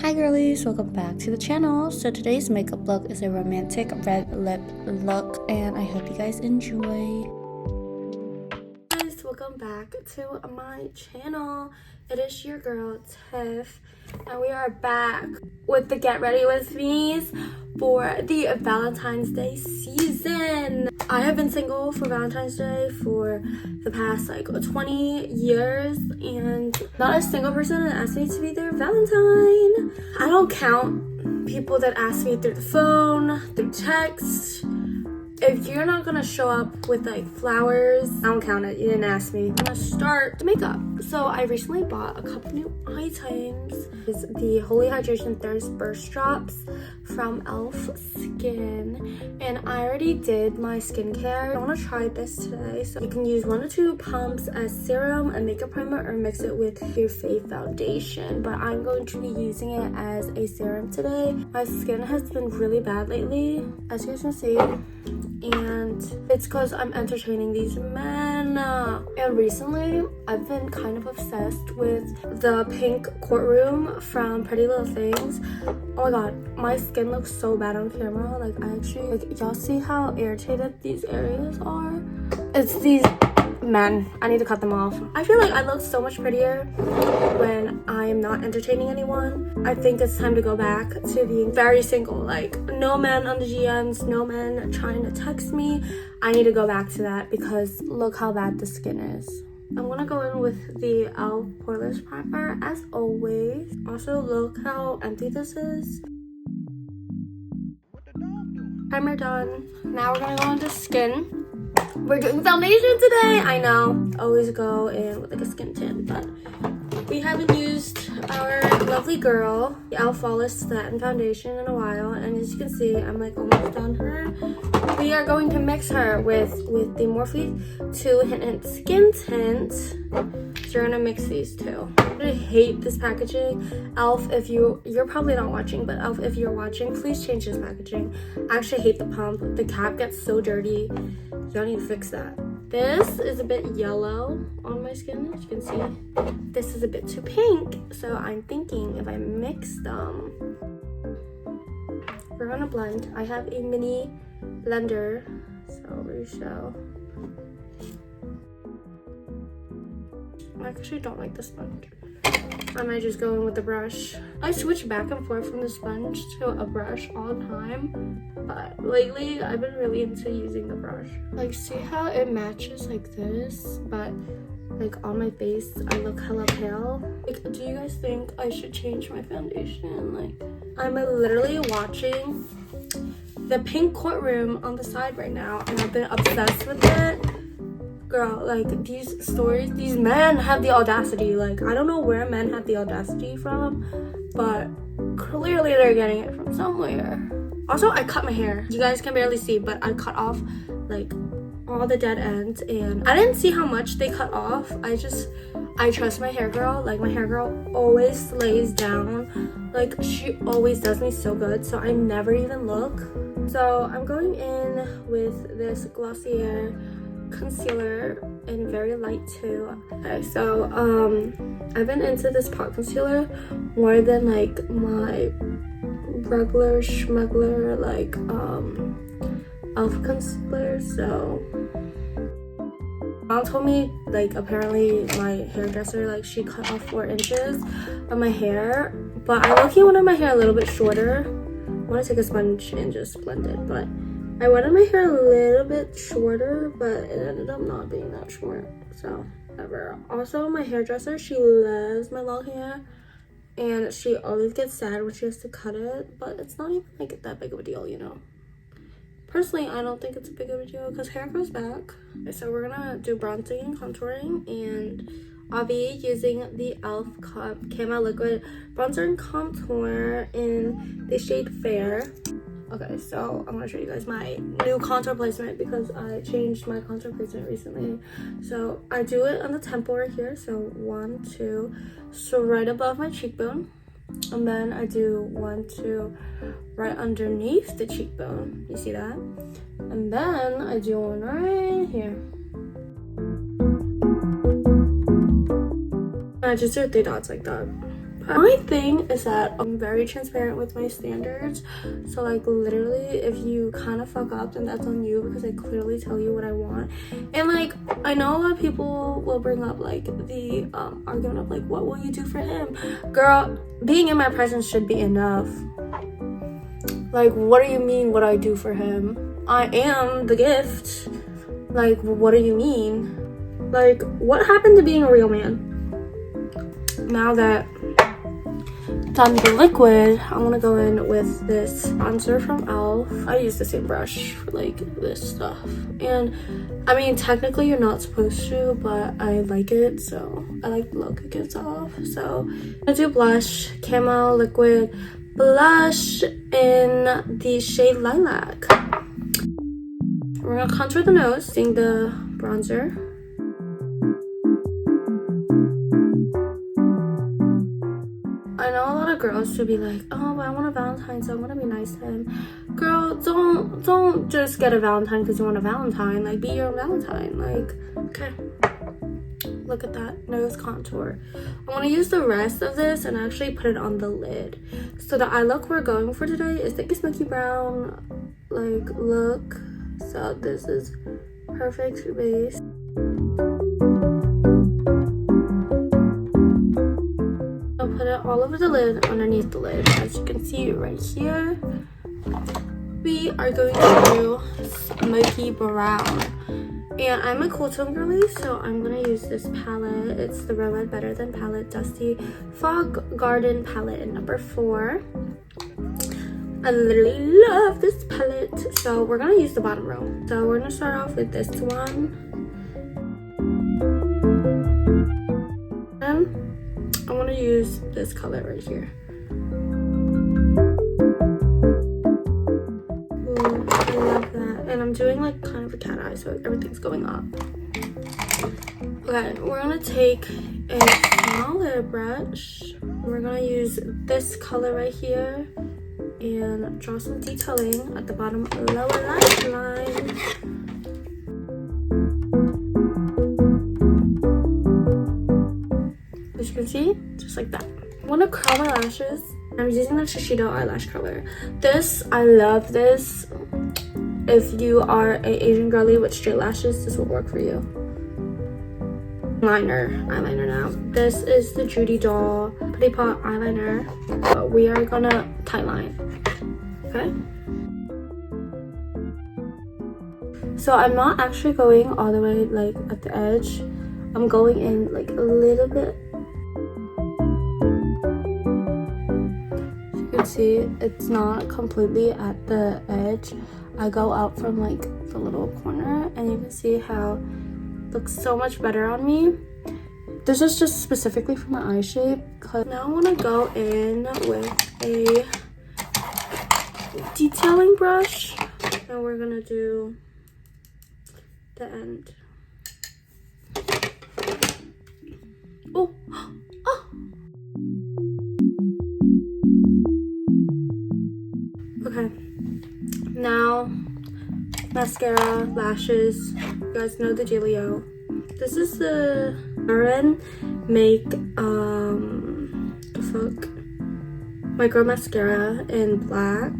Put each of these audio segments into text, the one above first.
Hi girlies, welcome back to the channel. So today's makeup look is a romantic red lip look and I hope you guys enjoy. Guys, welcome back to my channel. It is your girl Tiff and we are back with the Get Ready With Me's for the Valentine's Day season. I have been single for Valentine's Day for the past 20 years and not a single person has asked me to be their Valentine. I don't count people that ask me through the phone, through text. If you're not gonna show up with flowers, I don't count it. You didn't ask me. I'm gonna start the makeup. So I recently bought a couple new items. It's the Holy Hydration Thirst Burst Drops from e.l.f. Skin. And I already did my skincare. I wanna try this today. So you can use 1 to 2 pumps as serum and makeup primer or mix it with your fave foundation. But I'm going to be using it as a serum today. My skin has been really bad lately, as you guys can see. And it's because I'm entertaining these men. And recently I've been kind of obsessed with the pink courtroom from Pretty Little Things. Oh my god, my skin looks so bad on camera. I actually y'all see how irritated these areas are? It's these men. I need to cut them off. I feel like I look so much prettier when I am not entertaining anyone. I think it's time to go back to being very single. No men on the GMs, no men trying to text me. I need to go back to that because look how bad the skin is. I'm gonna go in with the e.l.f. Poreless Primer as always. Also, look how empty this is. Primer done. Now we're gonna go into skin. We're doing foundation today. I know. Always go in with a skin tint, but we haven't used our lovely girl, the e.l.f. Flawless Satin Foundation in a while, and as you can see, I'm almost done her. We are going to mix her with the Morphe 2 Hint Skin Tint. So you're gonna mix these two. I hate this packaging. e.l.f., if you're probably not watching, but e.l.f., if you're watching, please change this packaging. I actually hate the pump. The cap gets so dirty. Y'all need to fix that. This is a bit yellow on my skin, as you can see. This is a bit too pink, so I'm thinking if I mix them, we're gonna blend. I have a mini blender, so we shall. I actually don't like the sponge. I might just go in with the brush. I switch back and forth from the sponge to a brush all the time, but lately I've been really into using the brush. See how it matches like this, but on my face I look hella pale. Do you guys think I should change my foundation? I'm literally watching the pink courtroom on the side right now and I've been obsessed with it. Girl, these stories, these men have the audacity. I don't know where men have the audacity from, but clearly they're getting it from somewhere. Also, I cut my hair. You guys can barely see, but I cut off all the dead ends and I didn't see how much they cut off. I trust my hair girl. My hair girl always slays down. She always does me so good, so I never even look. So I'm going in with this Glossier concealer and very light too. Okay, so I've been into this pot concealer more than my regular schmuggler e.l.f. concealer. So mom told me apparently my hairdresser she cut off 4 inches of my hair, but I low-key wanted my hair a little bit shorter. I want to take a sponge and just blend it, but I wanted my hair a little bit shorter, but it ended up not being that short, so whatever. Also, my hairdresser, she loves my long hair, and she always gets sad when she has to cut it, but it's not even that big of a deal, Personally, I don't think it's a big of a deal because hair grows back. Okay, so we're gonna do bronzing and contouring, and I'll be using the e.l.f. Camo Liquid Bronzer and Contour in the shade Fair. Okay, so I'm gonna show you guys my new contour placement because I changed my contour placement recently. So I do it on the temple right here. So 1, 2, so right above my cheekbone. And then I do 1, 2, right underneath the cheekbone. You see that? And then I do one right here. And I just do 3 dots like that. My thing is that I'm very transparent with my standards, so like literally if you kind of fuck up, then that's on you, because I clearly tell you what I want. And like I know a lot of people will bring up like the argument of like, what will you do for him? Girl, being in my presence should be enough. Like, what do you mean what I do for him? I am the gift. Like, what do you mean? Like, what happened to being a real man? Now that done the liquid, I'm gonna go in with this bronzer from e.l.f. I use the same brush for like this stuff, and I mean technically you're not supposed to, but I like it, so I like the look it gives off. So I'm gonna do blush, camo liquid blush in the shade Lilac. We're gonna contour the nose using the bronzer. I know a lot of girls should be like, oh, but I want a Valentine, so I'm gonna be nice to him. Girl, don't just get a Valentine because you want a Valentine. Like, be your own Valentine. Like, okay. Look at that nose contour. I want to use the rest of this and actually put it on the lid. So the eye look we're going for today is like a smoky brown like look. So this is perfect base. Put it all over the lid, underneath the lid. As you can see right here, we are going to do smoky brown. And I'm a cool tone girly, so I'm gonna use this palette. It's the Red Better Than palette, Dusty Fog Garden palette in number 4. I literally love this palette. So we're gonna use the bottom row. So we're gonna start off with this one. And I want to use this color right here. Ooh, I love that. And I'm doing like kind of a cat eye, so everything's going up. Okay, we're gonna take a smaller brush. We're gonna use this color right here and draw some detailing at the bottom lower lash line. As you can see, just like that. I want to curl my lashes. I'm using the Shiseido eyelash color. This, I love this. If you are an Asian girly with straight lashes, this will work for you. Eyeliner now. This is the Judy Doll Pretty Pot eyeliner. But we are gonna tight line. Okay? So I'm not actually going all the way like at the edge. I'm going in like a little bit. See, it's not completely at the edge. I go out from like the little corner, and you can see how it looks so much better on me. This is just specifically for my eye shape. Now I want to go in with a detailing brush, and we're gonna do the end. Oh. Okay, now mascara, lashes. You guys know the dealio. This is the grwm micro mascara in black.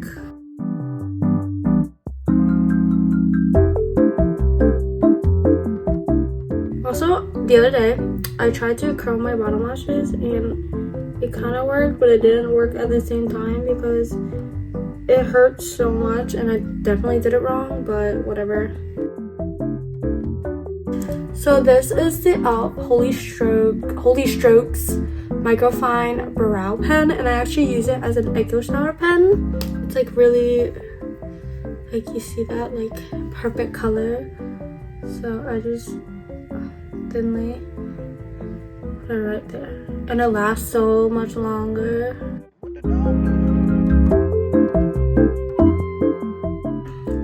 Also, the other day I tried to curl my bottom lashes and it kind of worked, but it didn't work at the same time because it hurts so much, and I definitely did it wrong, but whatever. So this is the e.l.f. Holy Strokes Microfine Brow Pen, and I actually use it as an Echo Shower pen. It's like really, like you see that, like perfect color. So I just thinly put it right there, and it lasts so much longer.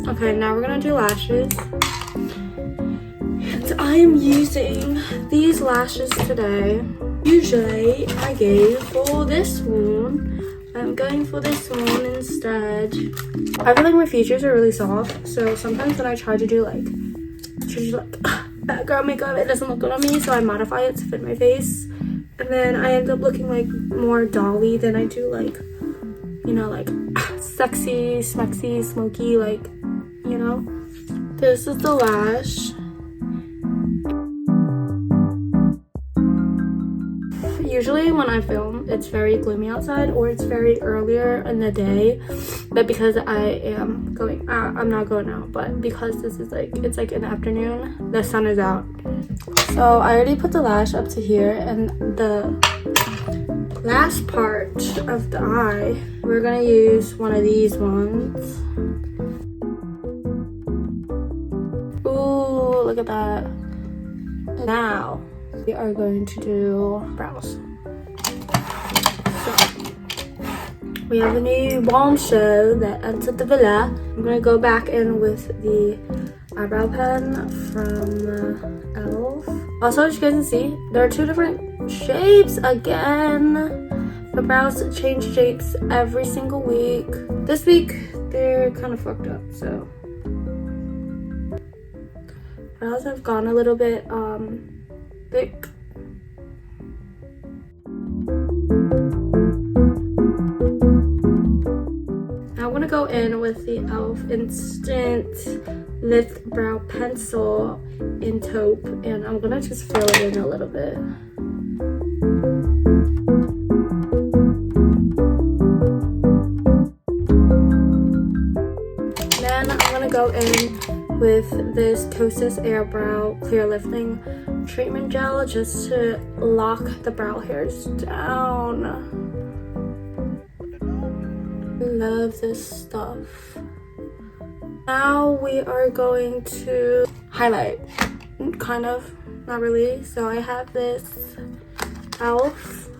Okay, now we're gonna do lashes. And I am using these lashes today. Usually I go for this one. I'm going for this one instead. I feel like my features are really soft, so sometimes when I try to do like background makeup, it doesn't look good on me, so I modify it to fit my face. And then I end up looking like more dolly than I do like, you know, like sexy, smexy, smoky, like, you know. This is the lash. Usually when I film, it's very gloomy outside or it's very earlier in the day, but because I am going out, I'm not going out, but because this is like, it's like in the afternoon, the sun is out. So I already put the lash up to here, and the last part of the eye, we're gonna use one of these ones. Ooh, look at that. Now we are going to do brows. So we have a new bombshell that entered the villa. I'm gonna go back in with the eyebrow pen from Elf. Also, as you guys can see, there are two different shapes again. The brows change shapes every single week. This week they're kind of fucked up, so brows have gone a little bit thick. Now I'm gonna go in with the Elf Instant Lift Brow Pencil in taupe, and I'm gonna just fill it in a little bit. Then I'm gonna go in with this Kosas Airbrow Clear Lifting Treatment Gel just to lock the brow hairs down. I love this stuff. Now we are going to highlight, kind of, not really. So I have this Elf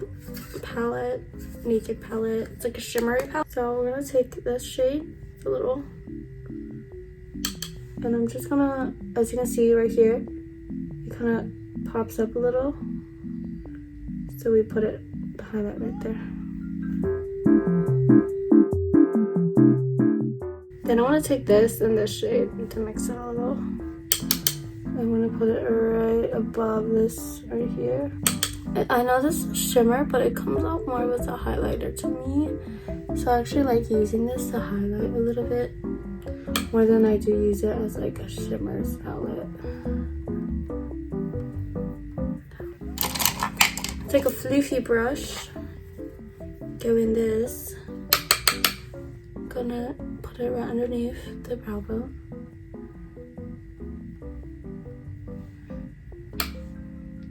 palette, Naked palette. It's like a shimmery palette. So we're gonna take this shade, a little, and I'm just gonna, as you can see right here, it kind of pops up a little. So we put it, highlight right there. Then I want to take this and this shade to mix it a little. I'm going to put it right above this right here. I know this is shimmer, but it comes out more with a highlighter to me. So I actually like using this to highlight a little bit more than I do use it as like a shimmer palette. Take a floofy brush, go in this. Gonna put it right underneath the brow bone.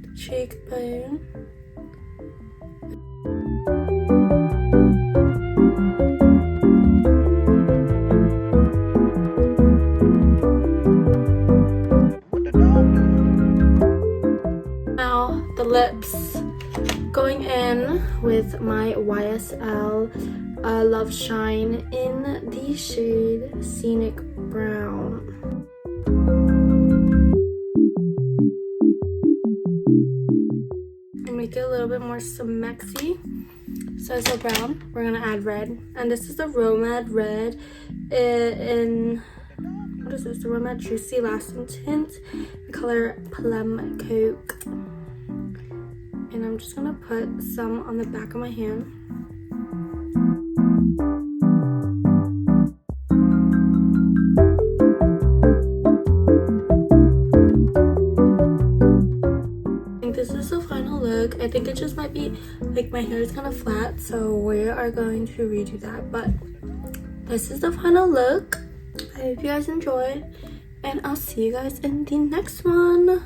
The cheekbone. Now the lips. Going in with my YSL Love Shine in the shade Scenic Brown. And make it a little bit more smexy. So brown, we're gonna add red. And this is the Romad Red in, what is this? The Romad Juicy Lasting Tint, the color Plum Coke. And I'm just gonna put some on the back of my hand. I think this is the final look. I think it just might be like my hair is kind of flat, so we are going to redo that. But this is the final look. I hope you guys enjoyed, and I'll see you guys in the next one.